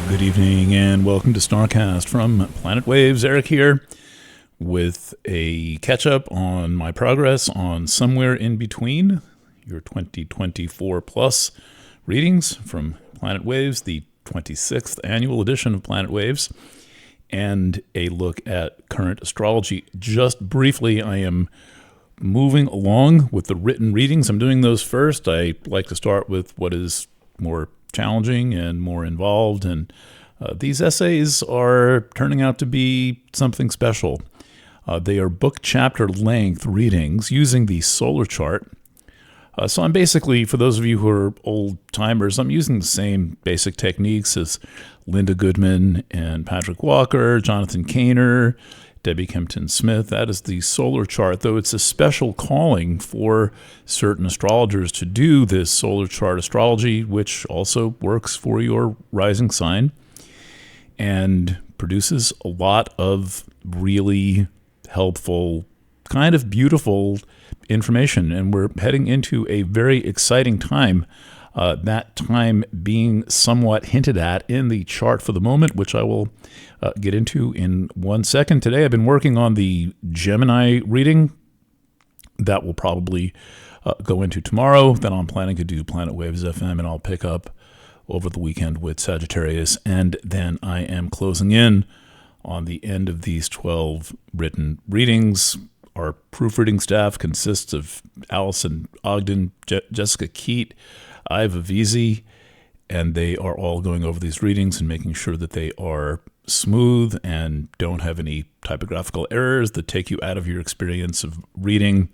Good evening and welcome to STARCAST from Planet Waves. Eric here with a catch-up on my progress on Somewhere in Between, your 2024 plus readings from Planet Waves, the 26th annual edition of Planet Waves, and a look at current astrology. Just briefly, I am moving along with the written readings. I'm doing those first. I like to start with what is more challenging and more involved, and these essays are turning out to be something special. They are book chapter length readings using the solar chart. So I'm basically, for those of you who are old timers, I'm using the same basic techniques as Linda Goodman and Patrick Walker, Jonathan Kainer, Debbie Kempton-Smith. That is the solar chart, though it's a special calling for certain astrologers to do this solar chart astrology, which also works for your rising sign and produces a lot of really helpful, kind of beautiful information. And we're heading into a very exciting time, that time being somewhat hinted at in the chart for the moment, which I will get into in 1 second. Today I've been working on the Gemini reading. That will probably go into tomorrow. Then I'm planning to do Planet Waves FM, and I'll pick up over the weekend with Sagittarius. And then I am closing in on the end of these 12 written readings. Our proofreading staff consists of Allison Ogden, Jessica Keat, Iva Vizi, and they are all going over these readings and making sure that they are smooth and don't have any typographical errors that take you out of your experience of reading.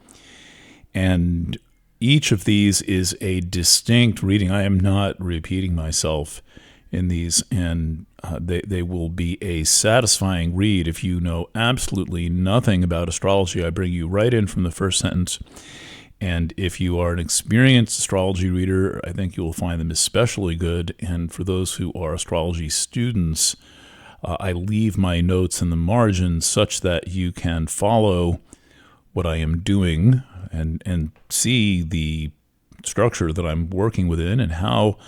And each of these is a distinct reading. I am not repeating myself in these, and they will be a satisfying read. If you know absolutely nothing about astrology, I bring you right in from the first sentence. And if you are an experienced astrology reader, I think you will find them especially good. And for those who are astrology students, I leave my notes in the margins such that you can follow what I am doing and see the structure that I'm working within and how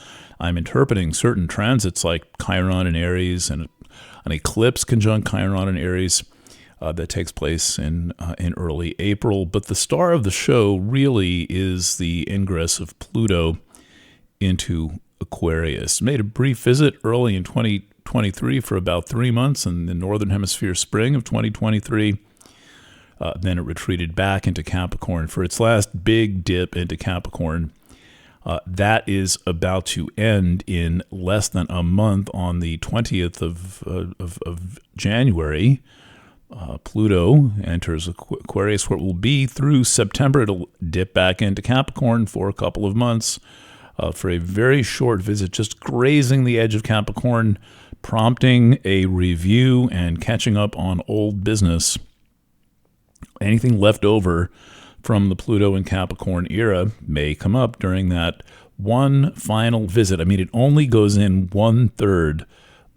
I'm interpreting certain transits like Chiron in Aries and an eclipse conjunct Chiron in Aries that takes place in early April. But the star of the show really is the ingress of Pluto into Aquarius. Made a brief visit early in 2023 for about 3 months in the Northern Hemisphere spring of 2023. Then it retreated back into Capricorn for its last big dip into Capricorn. That is about to end in less than a month on the 20th of January. Pluto enters Aquarius, where it will be through September. It'll dip back into Capricorn for a couple of months for a very short visit, just grazing the edge of Capricorn, prompting a review and catching up on old business. Anything left over from the Pluto and Capricorn era may come up during that one final visit. I mean, it only goes in 1/3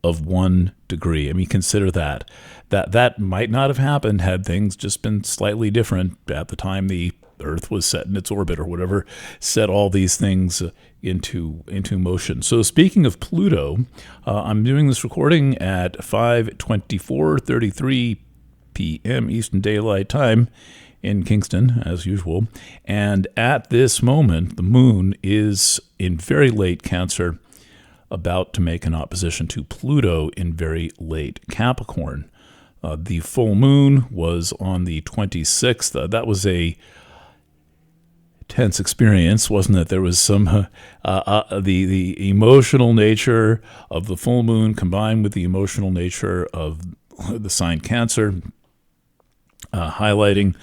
of 1 degree. I mean, consider that. That might not have happened had things just been slightly different at the time the Earth was set in its orbit or whatever set all these things into motion. So speaking of Pluto, I'm doing this recording at 5:24:33 p.m. Eastern Daylight Time in Kingston, as usual. And at this moment, the moon is in very late Cancer, about to make an opposition to Pluto in very late Capricorn. The full moon was on the 26th. That was a tense experience, wasn't it? There was some the emotional nature of the full moon combined with the emotional nature of the sign Cancer, highlighting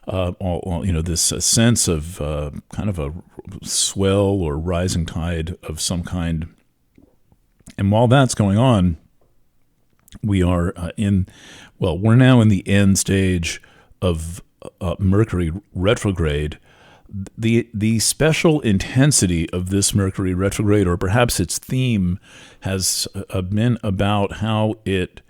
this sense of kind of a swell or rising tide of some kind. And while that's going on, we are we're now in the end stage of Mercury retrograde. The special intensity of this Mercury retrograde, or perhaps its theme, has been about how it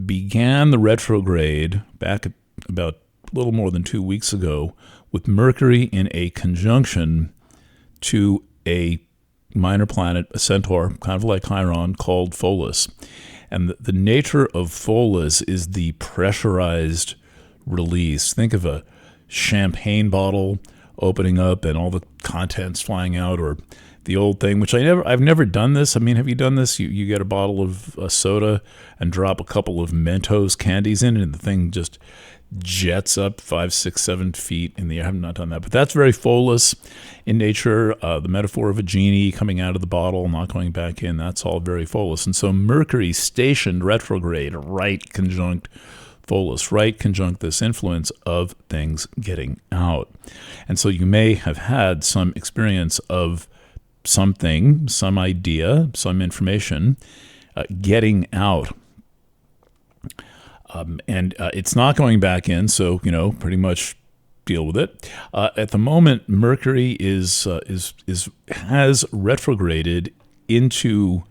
began the retrograde back about a little more than 2 weeks ago with Mercury in a conjunction to a minor planet, a centaur, kind of like Chiron, called Pholus. And the nature of Pholus is the pressurized release. Think of a champagne bottle opening up and all the contents flying out, or the old thing, which I've never done this. I mean, have you done this? You get a bottle of soda and drop a couple of Mentos candies in it, and the thing just jets up 5, 6, 7 feet in the air. I have not done that, but that's very Pholus in nature. The metaphor of a genie coming out of the bottle, not going back in, that's all very Pholus. And so Mercury stationed retrograde, right conjunct Pholus, right conjunct this influence of things getting out. And so you may have had some experience of something, some idea, some information getting out. And it's not going back in, so, pretty much deal with it. At the moment, Mercury has retrograded into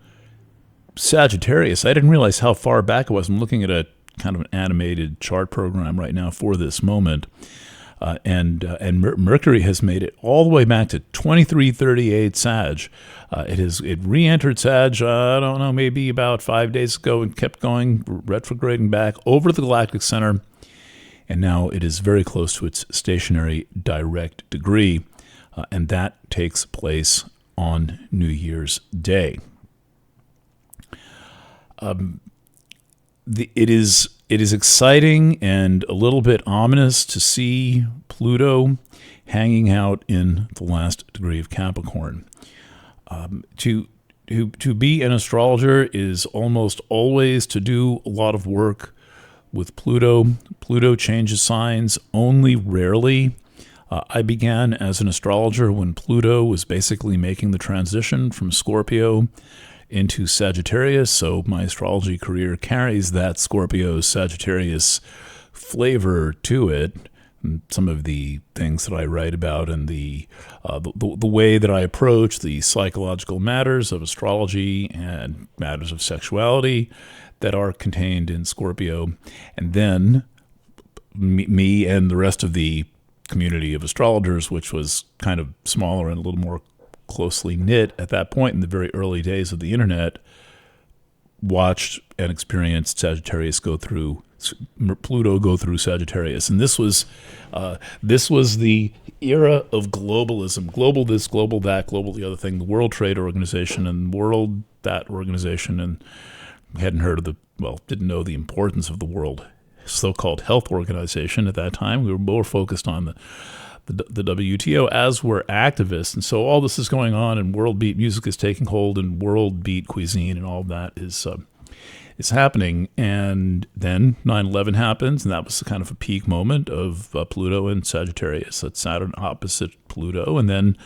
Sagittarius. I didn't realize how far back it was. I'm looking at a kind of an animated chart program right now for this moment. And Mercury has made it all the way back to 2338 Sag. It re-entered Sag, I don't know, maybe about 5 days ago, and kept going, retrograding back over the galactic center. And now it is very close to its stationary direct degree. And that takes place on New Year's Day. It is exciting and a little bit ominous to see Pluto hanging out in the last degree of Capricorn. To be an astrologer is almost always to do a lot of work with Pluto. Pluto changes signs only rarely. I began as an astrologer when Pluto was basically making the transition from Scorpio into Sagittarius, so my astrology career carries that Scorpio-Sagittarius flavor to it. And some of the things that I write about and the way that I approach the psychological matters of astrology and matters of sexuality that are contained in Scorpio. And then me and the rest of the community of astrologers, which was kind of smaller and a little more closely knit at that point in the very early days of the internet, watched and experienced Pluto go through Sagittarius. And this was the era of globalism. Global this, global that, global the other thing, the World Trade Organization and world that organization, and hadn't didn't know the importance of the World so-called Health Organization at that time. We were more focused on the WTO, as were activists. And so all this is going on, and world beat music is taking hold, and world beat cuisine, and all of that is happening. And then 9/11 happens, and that was kind of a peak moment of Pluto and Sagittarius. That's Saturn opposite Pluto. And then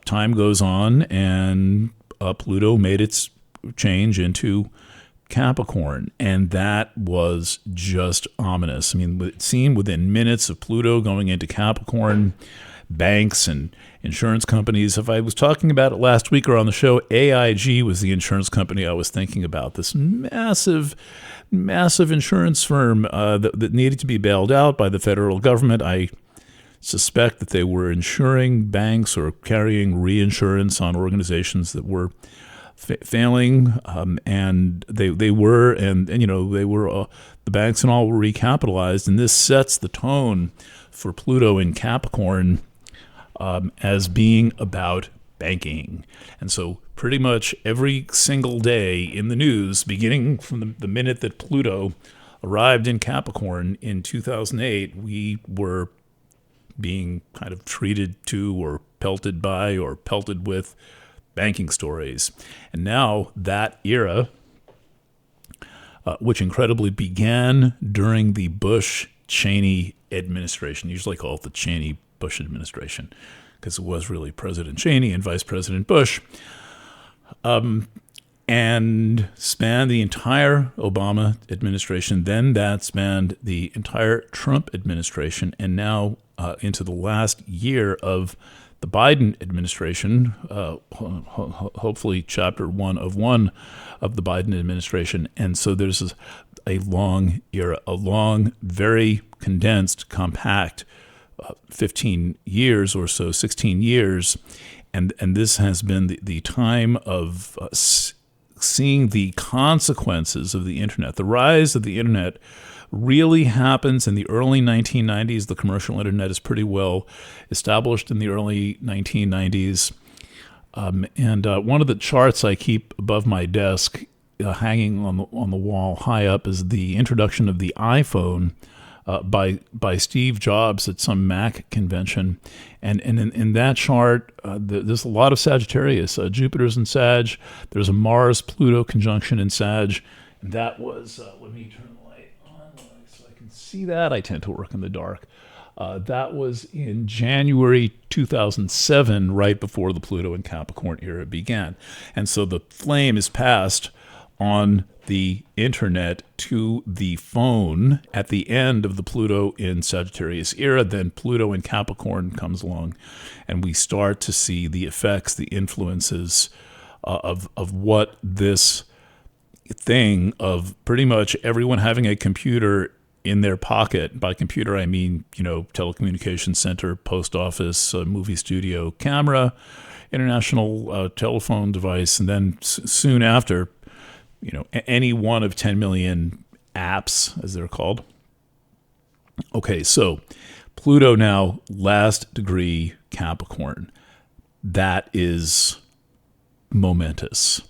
time goes on, and Pluto made its change into Capricorn, and that was just ominous. I mean, it seemed within minutes of Pluto going into Capricorn, banks and insurance companies. If I was talking about it last week or on the show, AIG was the insurance company I was thinking about. This massive insurance firm that needed to be bailed out by the federal government. I suspect that they were insuring banks or carrying reinsurance on organizations that were failing, and they were, the banks and all were recapitalized, and this sets the tone for Pluto in Capricorn as being about banking. And so pretty much every single day in the news, beginning from the minute that Pluto arrived in Capricorn in 2008, we were being kind of treated to or pelted by or pelted with banking stories. And now that era, which incredibly began during the Bush-Cheney administration, usually called the Cheney-Bush administration, because it was really President Cheney and Vice President Bush, and spanned the entire Obama administration. Then that spanned the entire Trump administration, and now into the last year of the Biden administration, hopefully chapter 1 of the Biden administration. And so there's a long era, a long, very condensed, compact 15 years or so, 16 years. And this has been the time of seeing the consequences of the internet. The rise of the internet really happens in the early 1990s. The commercial internet is pretty well established in the early 1990s. And one of the charts I keep above my desk, hanging on the wall high up, is the introduction of the iPhone by Steve Jobs at some Mac convention. And in that chart, there's a lot of Sagittarius. Jupiter's in Sag. There's a Mars-Pluto conjunction in Sag. And that was, let me turn the light on so I can see that. I tend to work in the dark. That was in January 2007, right before the Pluto and Capricorn era began. And so the flame is passed on the internet to the phone at the end of the Pluto in Sagittarius era. Then Pluto in Capricorn comes along, and we start to see the effects, the influences of what this thing of pretty much everyone having a computer in their pocket. By computer, I mean, telecommunications center, post office, movie studio, camera, international telephone device, and then soon after, any one of 10 million apps, as they're called. Okay, so Pluto now, last degree Capricorn. That is momentous.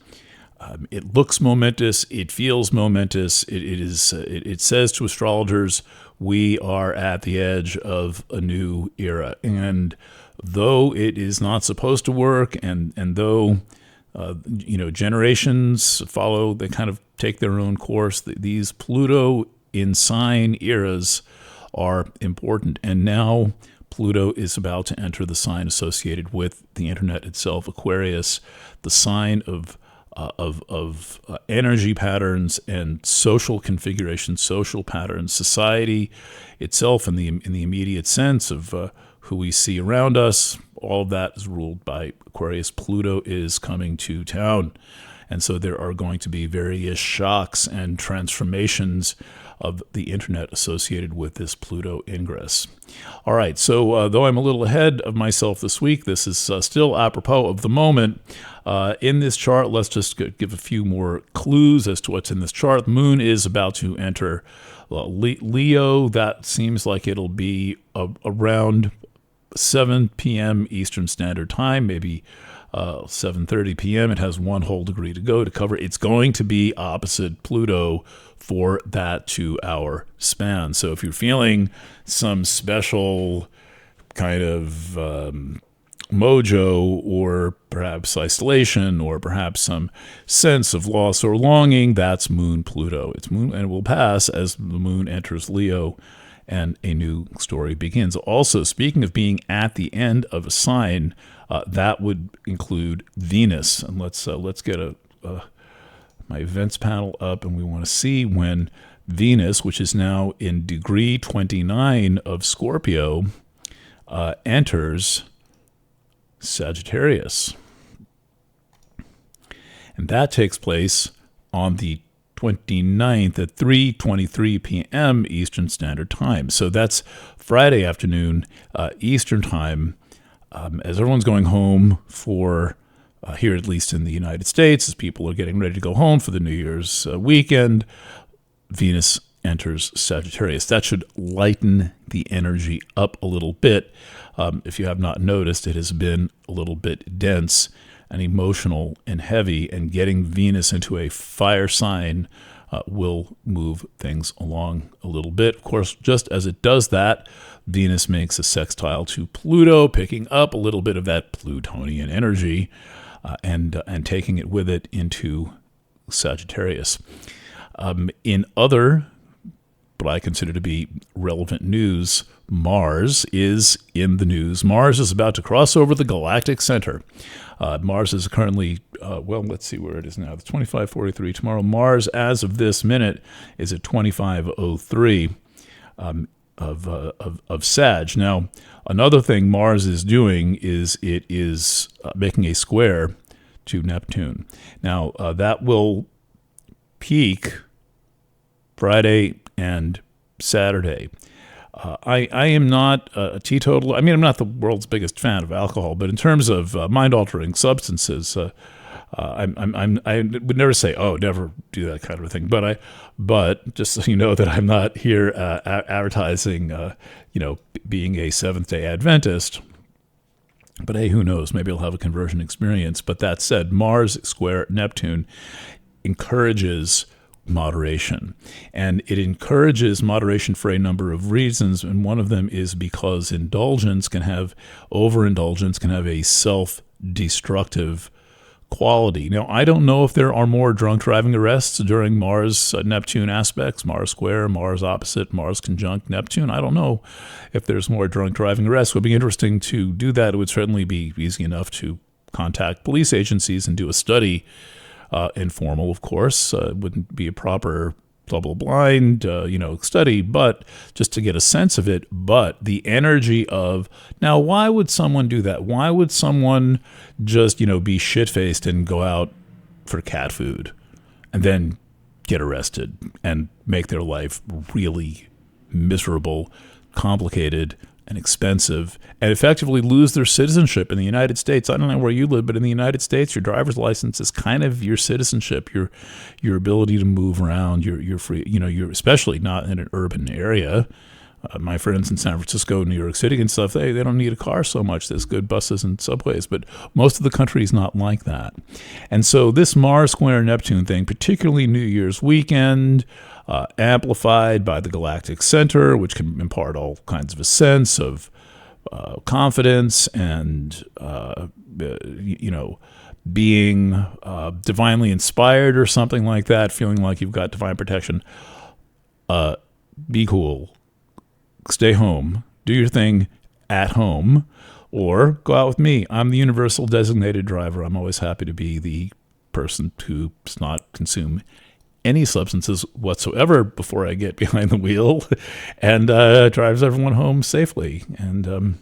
It looks momentous. It feels momentous. It says to astrologers, we are at the edge of a new era. And though it is not supposed to work, and though generations follow, they kind of take their own course, these Pluto in sign eras are important. And now Pluto is about to enter the sign associated with the internet itself, Aquarius, the sign of energy patterns and social configuration, social patterns, society itself in the immediate sense of who we see around us. All of that is ruled by Aquarius. Pluto is coming to town. And so there are going to be various shocks and transformations of the internet associated with this Pluto ingress. All right, so though I'm a little ahead of myself this week, this is still apropos of the moment. In this chart, let's just give a few more clues as to what's in this chart. The moon is about to enter Leo. That seems like it'll be around 7 p.m. Eastern Standard Time, maybe 7:30 p.m. It has 1 whole degree to go to cover. It's going to be opposite Pluto for that 2-hour span. So if you're feeling some special kind of mojo, or perhaps isolation, or perhaps some sense of loss or longing, that's Moon Pluto. It's moon, and it will pass as the moon enters Leo and a new story begins. Also, speaking of being at the end of a sign, that would include Venus. And let's get my events panel up, and we want to see when Venus, which is now in degree 29 of Scorpio, enters Sagittarius. And that takes place on the 29th at 3:23 p.m. Eastern Standard Time. So that's Friday afternoon Eastern Time. As everyone's going home for, here at least in the United States, as people are getting ready to go home for the New Year's weekend, Venus enters Sagittarius. That should lighten the energy up a little bit. If you have not noticed, it has been a little bit dense and emotional and heavy, and getting Venus into a fire sign will move things along a little bit. Of course, just as it does that, Venus makes a sextile to Pluto, picking up a little bit of that Plutonian energy and taking it with it into Sagittarius. In other, what I consider to be relevant news, Mars is in the news. Mars is about to cross over the galactic center. Mars is currently, let's see where it is now. It's 25:43 tomorrow. Mars, as of this minute, is at 25:03 of Sag. Now, another thing Mars is doing is it is making a square to Neptune. Now, that will peak Friday and Saturday. I am not a teetotaler. I mean, I'm not the world's biggest fan of alcohol, but in terms of mind-altering substances, I would never say, oh, never do that kind of a thing. But just so you know that I'm not here advertising, being a Seventh-day Adventist. But hey, who knows? Maybe I'll have a conversion experience. But that said, Mars square Neptune encourages moderation. And it encourages moderation for a number of reasons. And one of them is because overindulgence can have a self-destructive quality. Now, I don't know if there are more drunk driving arrests during Mars-Neptune aspects, Mars square, Mars opposite, Mars conjunct Neptune. I don't know if there's more drunk driving arrests. It would be interesting to do that. It would certainly be easy enough to contact police agencies and do a study, informal, of course. It wouldn't be a proper double-blind, study, but just to get a sense of it. But the energy of, now, why would someone do that? Why would someone just, be shit-faced and go out for cat food and then get arrested and make their life really miserable, complicated, and expensive, and effectively lose their citizenship in the United States? I don't know where you live, but in the United States, your driver's license is kind of your citizenship, your ability to move around, your free, you're especially not in an urban area. My friends in San Francisco, New York City and stuff, they don't need a car so much. There's good buses and subways, but most of the country is not like that. And so this Mars square Neptune thing, particularly New Year's weekend, amplified by the galactic center, which can impart all kinds of a sense of confidence and, being divinely inspired or something like that, feeling like you've got divine protection. Be cool. Stay home. Do your thing at home, or go out with me. I'm the universal designated driver. I'm always happy to be the person who does not consume any substances whatsoever before I get behind the wheel and drives everyone home safely. And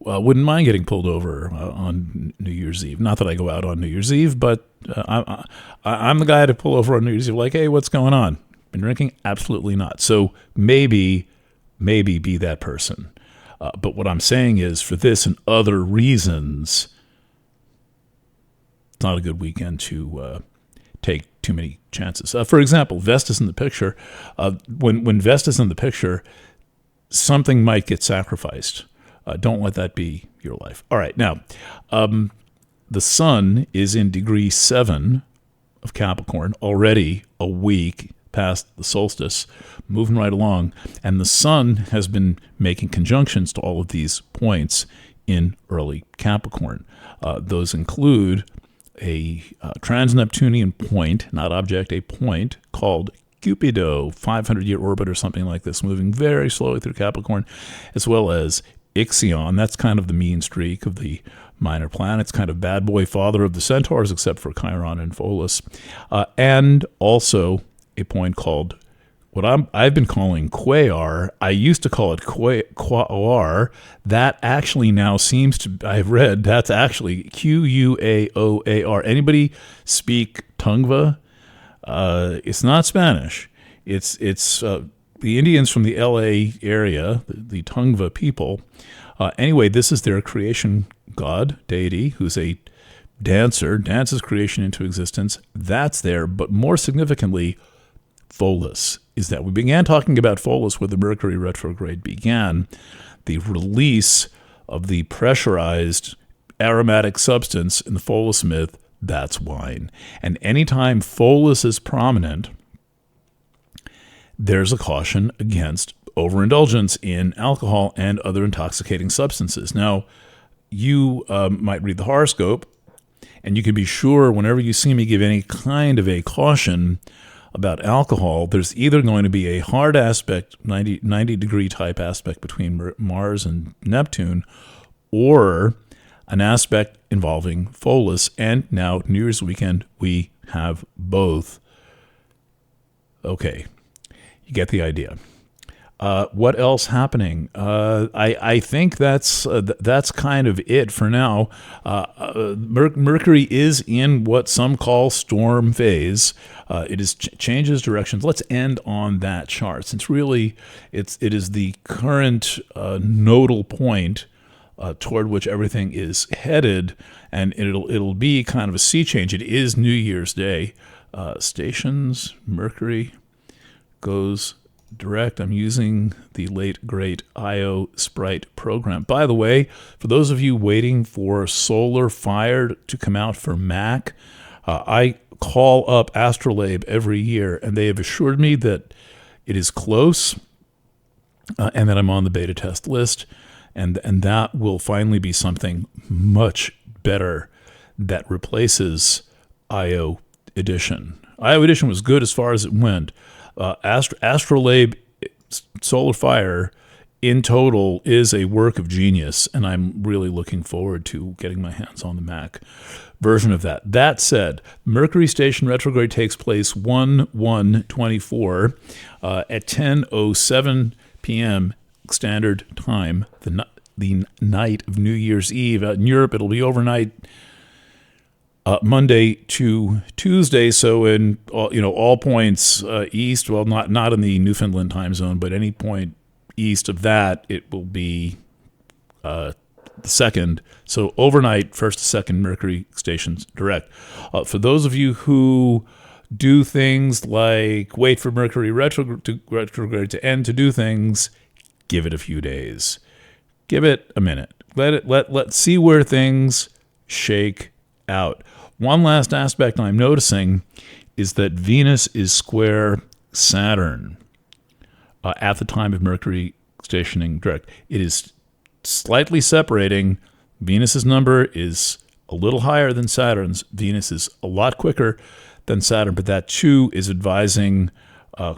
wouldn't mind getting pulled over on New Year's Eve. Not that I go out on New Year's Eve, but I'm the guy to pull over on New Year's Eve like, hey, what's going on? Been drinking? Absolutely not. So maybe be that person. But what I'm saying is, for this and other reasons, it's not a good weekend to take too many chances. For example, Vesta's in the picture. When Vesta's in the picture, something might get sacrificed. Don't let that be your life. All right, now, the sun is in degree 7 of Capricorn, already a week past the solstice, moving right along. And the sun has been making conjunctions to all of these points in early Capricorn. Those include a trans-Neptunian point, not object, a point called Cupido, 500-year orbit or something like this, moving very slowly through Capricorn, as well as Ixion. That's kind of the mean streak of the minor planets, kind of bad boy father of the centaurs, except for Chiron and Pholus. And also a point called what I've been calling Quaoar. I used to call it Quaoar. That actually now seems to, I've read, that's actually Quaoar. Anybody speak Tongva? It's not Spanish. It's the Indians from the LA area, the Tongva people. Anyway, this is their creation god, deity, who's a dancer, dances creation into existence. That's there, but more significantly, Pholus is that. We began talking about Pholus where the Mercury retrograde began, the release of the pressurized aromatic substance in the Pholus myth. That's wine. And anytime Pholus is prominent, there's a caution against overindulgence in alcohol and other intoxicating substances. Now, you might read the horoscope, and you can be sure whenever you see me give any kind of a caution about alcohol, there's either going to be a hard aspect, 90-degree type aspect between Mars and Neptune, or an aspect involving Pholus. And now, New Year's weekend, we have both. Okay, you get the idea. What else happening? I think that's kind of it for now. Mercury is in what some call storm phase. It is changes directions. Let's end on that chart, since really it is the current nodal point toward which everything is headed, and it'll be kind of a sea change. It is New Year's Day. Stations, Mercury goes direct. I'm using the late great IO Sprite program. By the way, for those of you waiting for Solar Fire to come out for Mac, I call up Astrolabe every year, and they have assured me that it is close and that I'm on the beta test list, and that will finally be something much better that replaces IO Edition. IO Edition was good as far as it went. Astrolabe Solar Fire in total is a work of genius, and I'm really looking forward to getting my hands on the Mac version of that. That said, Mercury station retrograde takes place 1/1/24 at 10:07 p.m. Standard Time, the night of New Year's Eve. In Europe, it'll be overnight, Monday to Tuesday. So in all points east, well, not in the Newfoundland time zone, but any point east of that, it will be the second. So overnight, first to second Mercury stations direct. For those of you who do things like wait for Mercury retrograde to end to do things, give it a few days. Give it a minute. Let's see where things shake out. One last aspect I'm noticing is that Venus is square Saturn at the time of Mercury stationing direct. It is slightly separating. Venus's number is a little higher than Saturn's. Venus is a lot quicker than Saturn, but that too is advising a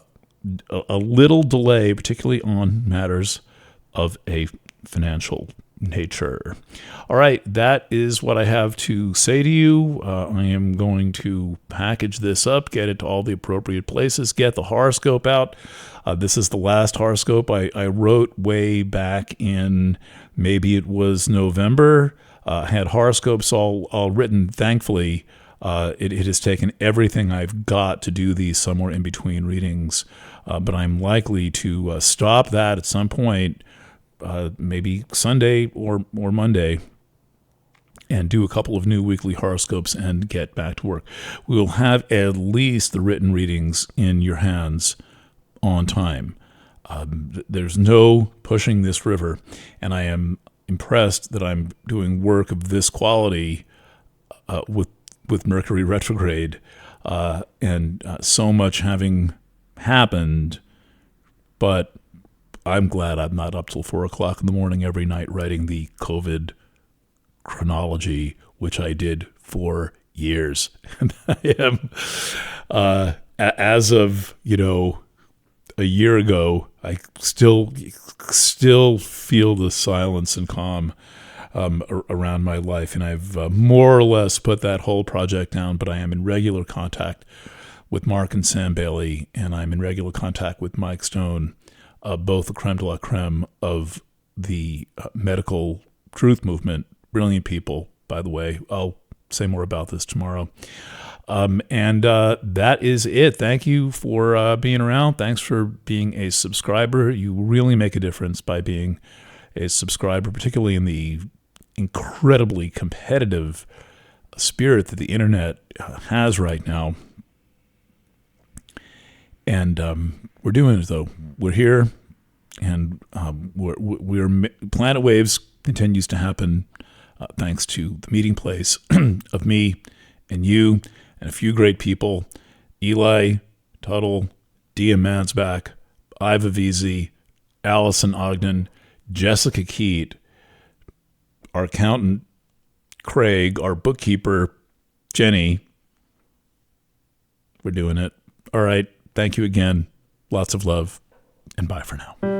little delay, particularly on matters of a financial nature. All right, that is what I have to say to you. I am going to package this up, get it to all the appropriate places, get the horoscope out. This is the last horoscope I wrote way back in, maybe it was November. I had horoscopes all written. Thankfully, it has taken everything I've got to do these somewhere in between readings, but I'm likely to stop that at some point, maybe Sunday or Monday, and do a couple of new weekly horoscopes and get back to work. We will have at least the written readings in your hands on time. There's no pushing this river, and I am impressed that I'm doing work of this quality with Mercury retrograde, and so much having happened, but I'm glad I'm not up till 4 o'clock in the morning every night writing the COVID chronology, which I did for years. And I am, as of, a year ago, I still feel the silence and calm around my life. And I've more or less put that whole project down, but I am in regular contact with Mark and Sam Bailey, and I'm in regular contact with Mike Stone, both the creme de la creme of the medical truth movement. Brilliant people, by the way. I'll say more about this tomorrow. And that is it. Thank you for being around. Thanks for being a subscriber. You really make a difference by being a subscriber, particularly in the incredibly competitive spirit that the internet has right now. And we're doing it, though. We're here, and we're Planet Waves continues to happen thanks to the meeting place of me and you and a few great people: Eli Tuttle, Dia Mansbach, Iva Vizi, Allison Ogden, Jessica Keat, our accountant Craig, our bookkeeper Jenny. We're doing it. All right. Thank you again. Lots of love, and bye for now.